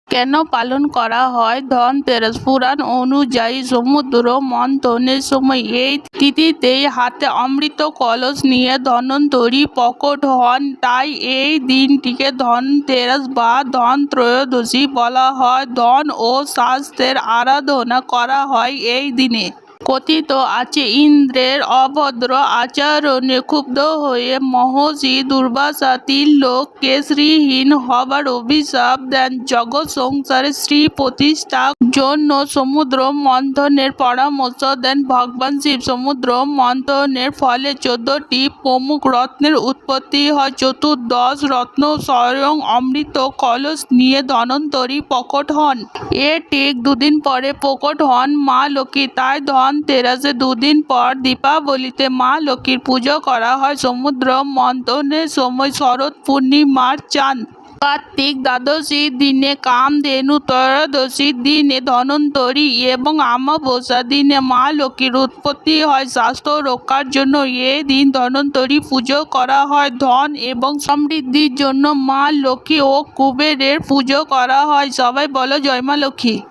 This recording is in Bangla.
কেন পালন করা হয় ধনতেরাস? পুরাণ অনুযায়ী সমুদ্র মন্থনের সময় এই তিথিতেই হাতে অমৃত কলস নিয়ে ধন্বন্তরী প্রকট হন। তাই এই দিনটিকে ধনতেরাস বা ধন ত্রয়োদশী বলা হয়। ধন ও স্বাস্থ্যের আরাধনা করা হয় এই দিনে। কথিত আছে, ইন্দ্রের অভদ্র আচরণে ক্ষুব্ধ হয়ে মহর্ষি দুর্বাসা ত্রিলোককে শ্রীহীন হবার অভিশাপ দেন। জগৎ সংসারে শ্রী প্রতিষ্ঠার জন্য সমুদ্র মন্থনের পরামর্শ দেন ভগবান শিব। সমুদ্র মন্থনের ফলে 14টি প্রমুখ রত্নের উৎপত্তি হয়। চতুর্দশ রত্ন স্বয়ং অমৃত কলস নিয়ে ধন্বন্তরী প্রকট হন। এর ঠিক দুদিন পরে প্রকট হন মা লক্ষ্মী। তাই ধনতেরাসের দুদিন পর দীপাবলিতে মা লক্ষ্মীর পুজো করা হয়। সমুদ্র মন্থনের সময় শরৎ পূর্ণিমার চাঁদ, কার্তিক দ্বাদশীর দিনে কামধেনু, ত্রয়োদশীর দিনে ধন্বন্তরী এবং অমাবস্যার দিনে মা লক্ষ্মীর উৎপত্তি হয়। স্বাস্থ্য রক্ষার জন্য এই দিন ধন্বন্তরী পুজো করা হয়। ধন এবং সমৃদ্ধির জন্য মা লক্ষ্মী ও কুবেরের পুজো করা হয়। সবাই বলো জয় মা লক্ষ্মী।